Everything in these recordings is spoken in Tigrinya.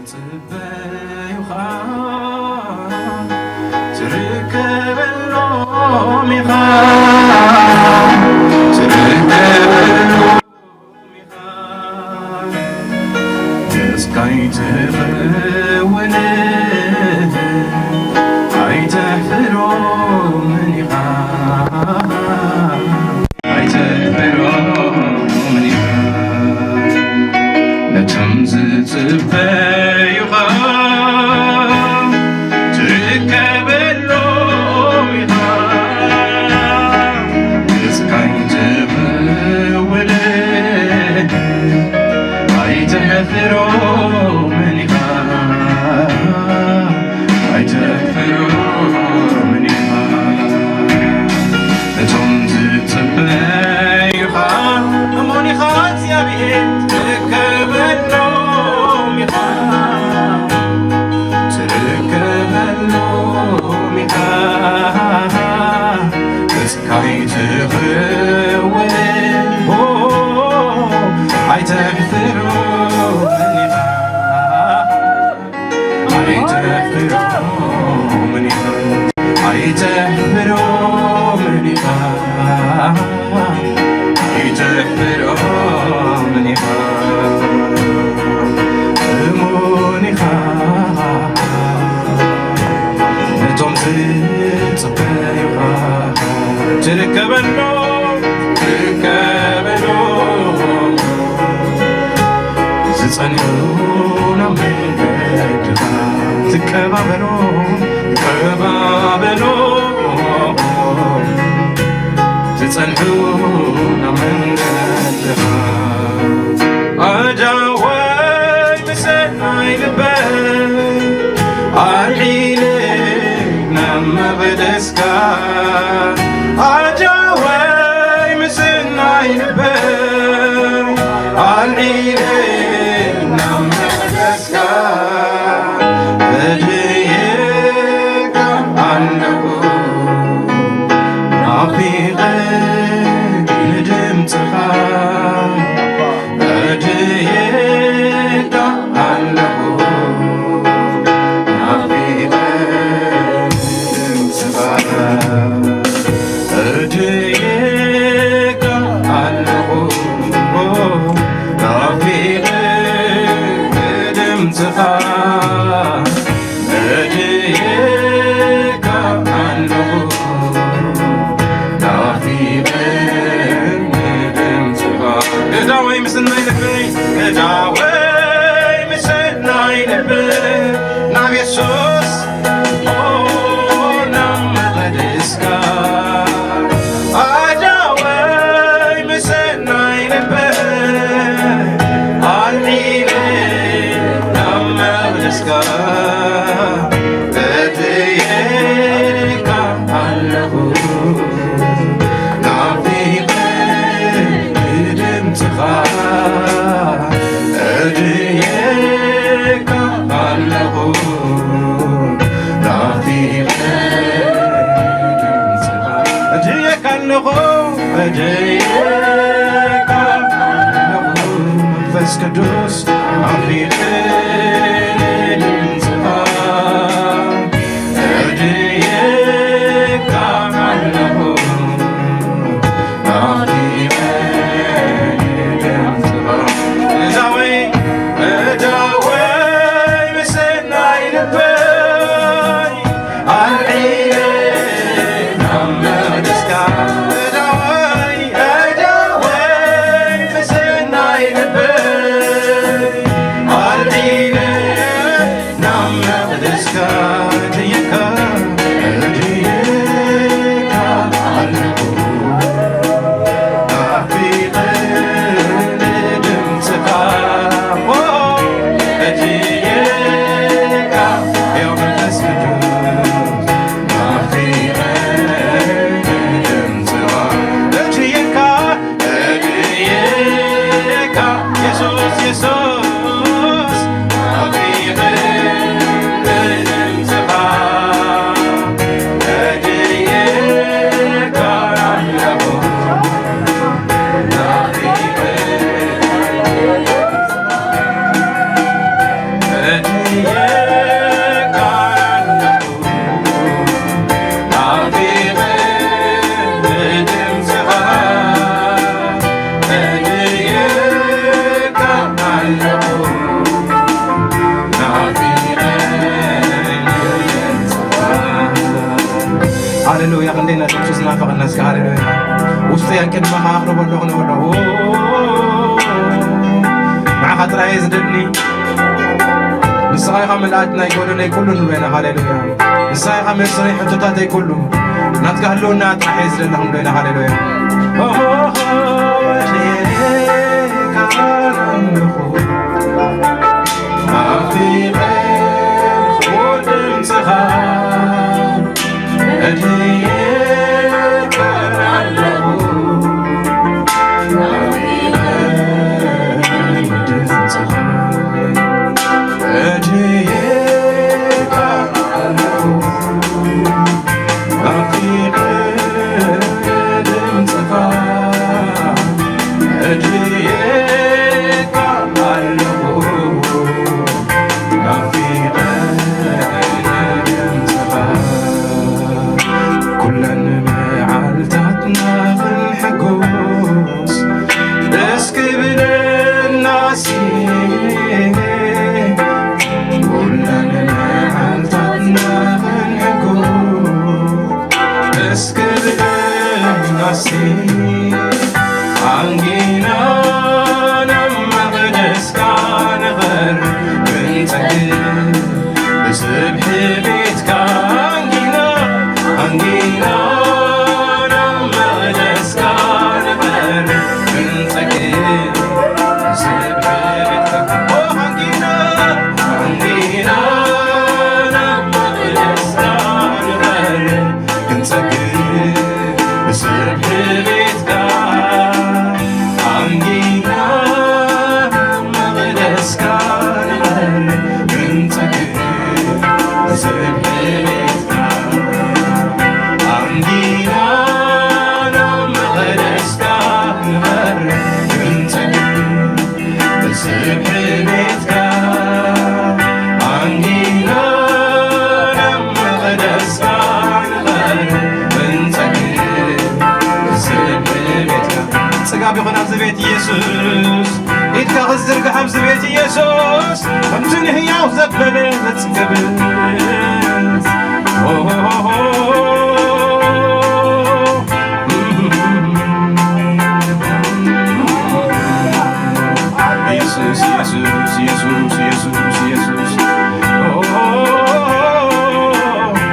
ጽበዩኻ ትርከበሎም ኢኻ ተስካይ ትኽወነ ኣይተሕፍሮምን ኢኻ ኣይተሕፍሮምን ኢኻ ነቶም ዝጽበዩኻ ትርከበሎም ኢኻ ተስካይ ትኽወነ ኣይተሕፍሮምን ኢኻ ኣይተሕፍሮምን ኢኻ ነቶም ዝጽበዩኻ እሙን ኢኻ እግዚኣብሔር ትርከበሎም ኢኻ ትርከበሎም ኢኻ ተስካይ ትኽወነ ኣይተሕፍሮምን ኢኻ ኣይተሕፍሮምን ኢኻ ኣይተሕፍሮምን ኢኻ ኣይተሕፍሮምን ኢኻ እሙን ኢኻ ነቶም ዝጽበዩኻ ትርከበሎም ዝጸንዑ ናብ መንገድኻ ትቀባበሎም ዝጸንዑ ናብ መንገድኻ ኣጃወይ ምሰናይ ልበይ ኣልዒለ ናብ መቕደስካ ኣጃወይ ምሰናይ ልበይ ኣልዒለ ናብ መቕደስካ በድየካ ኣለኹ ናፊቐ ንድምፅኻ በድየካ ኣለኹ ናፊቐ ንድምፅኻ በድየካ ኣለኹ ናፊቐ ንድምፅኻ በድየካ ኣለኹ ናፊቐ ንድምፅኻ ገዳወይ ምስናይ ልበይ ገዳወይ ምስናይ ልበይ ናብ የሱስ ናብ መቕደስካ ኣጃወይ ምስናይ ልበይ ኣልዒለ ናብ መቕደስካ በድየካ ኣለኹ ናፊቐ ንድምፅኻ በድየካ ኣለኹ ናፊቐ ንድምፅኻ በድየካ ኣለኹ በድየካ ኣለኹ መንፈስ ቅዱስ ናፊቐ ንድምፅኻ በድየካ ኣለኹ ናፊቐ ንድምፅኻ እዳወይ ምስናይ ልበይ ኣልዒለ ናብ መቕደስካ እዳወይ ምስናይ ልበይ ሃሌሉያ ክንደይ ናተምሱስ ናፈቐናስካ ሃሌሉያ ውሽጠያን ቅድመኻ ኣቕርበሉ ክነበሎ ንዓኻ ጥራይ ዝደሊ ንስኻ ኢኻ መልኣት ናይ ጎደለይ ኩሉ ንብለና ሃሌሉያ ንስኻ ኢኻ መልስነይ ሕቶታተይ ኩሉ ናትካ ህልውና ጥራሕ እየ ዝደለኹ ንብለና ሃሌሉያ ኣፊቐ ክቡር ድምፅኻ እድየከ ኣለኹ ኣፊቐ ድምፅኻ እድየከ ኣለኹ ኣፊቐ ድምፅኻ እድየከ ኣለኹ ኣፊቐ ድምፅኻ ኩለን መዓልታትና ክንሕጎስ ደስ ክብለናሲ ኩለን መዓልታትና ክንሕጎስ ደስ ክብለናሲ አንጊና ናብ መቕደስካ ንቐር ክንጸግብ ብስብሒ ቤትካ አንጊና ናብ መቕደስካ ንቐር ክንጸግብ ብስብሒ ቤትካ አንጊና ናብ መቕደስካ ንቐር ክንጸግብ ብስብሒ ቤትካ አንጊና መቕደስካ ንቐር ክንጸግብ ብስብሒ ቤትካ አንጊና ናብ መቕደስካ ንቐር ክንጸግብ ብስብሒ ቤትካ አንጊና ናብ መቕደስካ ንቐር ክንጸግብ ብስብሒ ቤትካ ጽጋብ ይኹን ኣብዚ ቤት ኢየሱስ ኢድካ ክዝርግሕ ኣብዚ ቤት ኢየሱስ ከምቲ ንህያው ዘበለ ዘጽግብ ኢየሱስ ኢየሱስ ኢየሱስ ኢየሱስ ኢየሱስ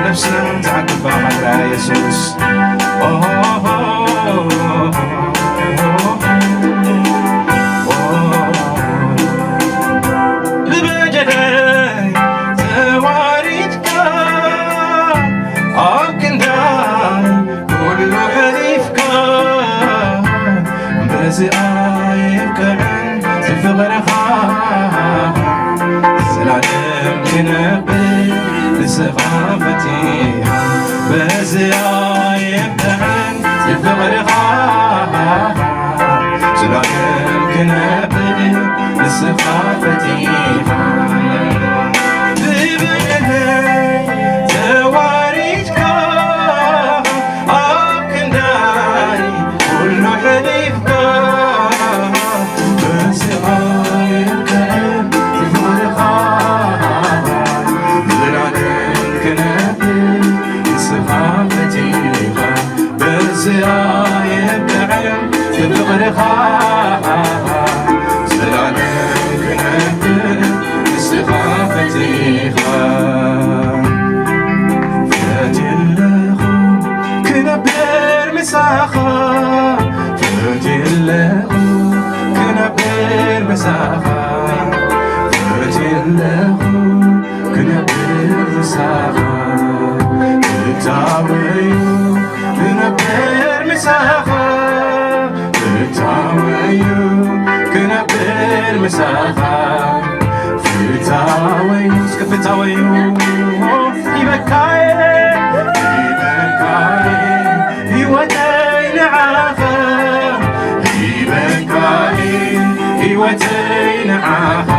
ነፍስና ዝዓግባ ማድራ ኢየሱስ ብበጀለይ ተዋሪድካ ኣብ ክንዳይ ኩሉ ሕሊፍካ በዚኣ የብቅዕን ፍቕርኻ ዘላለም ክነብር ንስኻ ፈቲኻ በዚኣ የብቅዕን ፍቕርኻ ዘላለም ክነብር ንስኻ ፈቲኻ ብበጀለይ ተዋሪድካ ኣብ ክንዳይ ኩሉ ሕሊፍካ በዚኣ የብቅዕን ፍቕርኻ ዘላለም ክነብር ንስኻ ፈቲኻ በዚኣ የብቅዕን ፍቕርኻ ዘላለም ክነብር ንስኻ ፈቲኻ ፈትየለኹ ክነብር ምሳኻ ፈትየለኹ ክነብር ምሳኻ ፈትየለኹ ክነብር ምሳኻ እታወዩ ክነብር ምሳኻ እታወዩ ክነብር ምሳኻ ፍታወዩ እስከ ፍታወዩ ይበካየ ይበካየ ሕይወተይ ንዓኻ ይበካየ ሕይወተይ ንዓኻ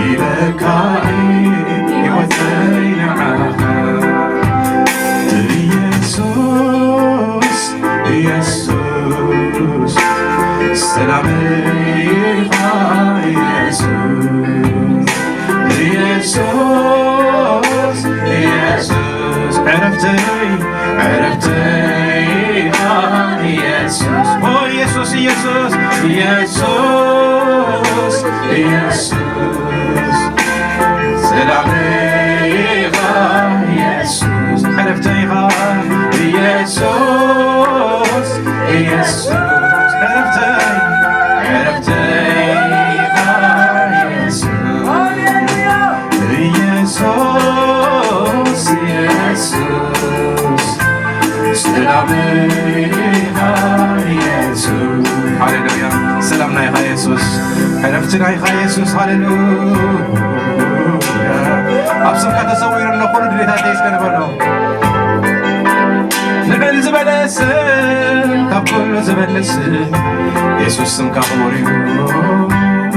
ይበካየ ሕይወተይ ንዓኻ ኢየሱስ ኢየሱስ ሰላምኻ ኢየሱስ ኢየሱስ ኢየሱስ ዕረፍተይ ዕረፍተይኻ ኢየሱስ ኦ ኢየሱስ ኢየሱስ ኢየሱስ ኢየሱስ ሰላመይኻ ኢየሱስ ዕረፍተይኻ ኢየሱስ ኢየሱስ ዕረፍተይ ዕረፍተይኻ ኢየሱስ ኢየሱስ ሰላመይኻ ኢየሱስ ሃሌሉያ ሰላምና ኢኻ ኢየሱስ ዕረፍትና ኢኻ ኢየሱስ ሃሌሉያ ኣብ ስምካ ተሰዊሮም ኩሉ ድሌታተይ ዝከነበሎ ንዕል ዝበለስ ካብ ኩሉ ዝበለስ ኢየሱስ ስምካ ክቡር እዩ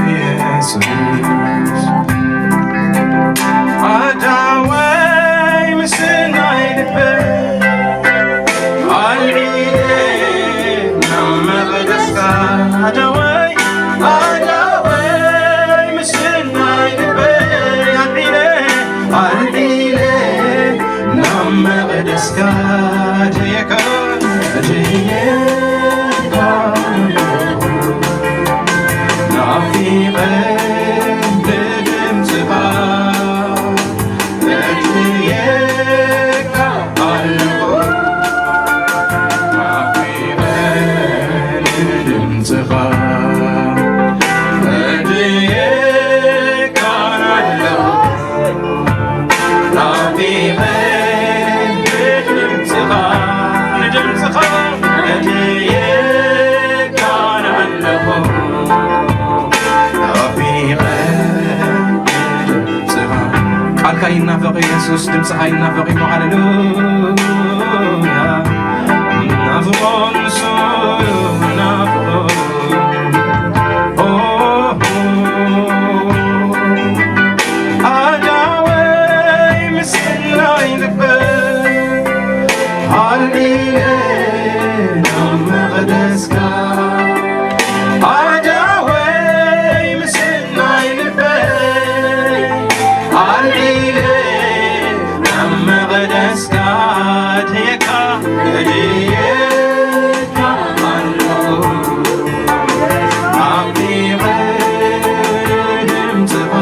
ኢየሱስ ኣዳወይ ምስናይ ልበይ ኣልዒለ ናብ መቕደስካ ኣዳወይ ምስናይ ልበይ ኣልዒለ ናብ መቕደስካ ድየካ ናፊቐ ብድምፅኻ እድየካ ኣለኹ ናፊቐ ብድምፅኻ እድየካ ኣለኹ ናፊቐ ብድምፅኻ ንድምፅኻ እድየካ ኣለኹ ቃልካ ይናፈቕ ኢየሱስ ድምፅኻ ይናፈቕ ኢሞ ሃሌሉያ ናፍቆ ንሱ ናፍቆ ኣዳወይ ምስናይ ልበይ ኣልዒለ ናብ መቕደስካ ኣዳወይ ምስናይ ልበይ ኣልዒለ ናብ መቕደስካ ድየካ እድየካ ኣለኹ ናፊቐ ድምፅኻ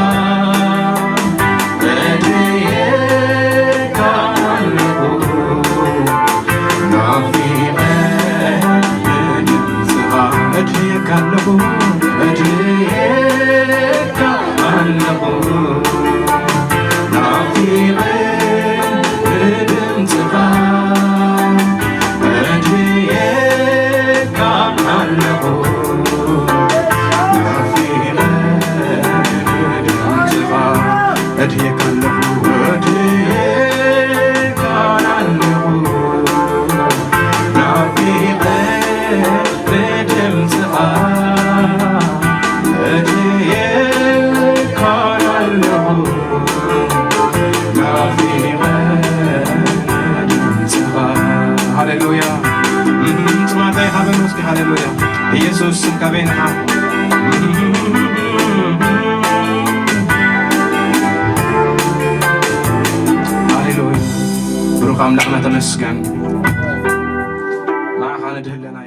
እድየካ ኣለኹ ናፊቐ ድምፅኻ እድየካ ኣለኹ እድየካ ኣለኹ ናፊቐ ድምፅኻ እድየካ ኣለኹ ናፊቐ ድምፅኻ እድየካ ኣለኹ እድየካ ኣለኹ ናፊቐ ድምፅኻ እድየካ ኣለኹ ናፊቐ ድምፅኻ ሃሌሉያ ፅማተይ ሃበን ውስኪ ሃሌሉያ ኢየሱስ ስምካ ቤንኻ ሃሌሉያ ብሩኽ ኣምላኽና ተመስገን ንዓኻ ንድህለና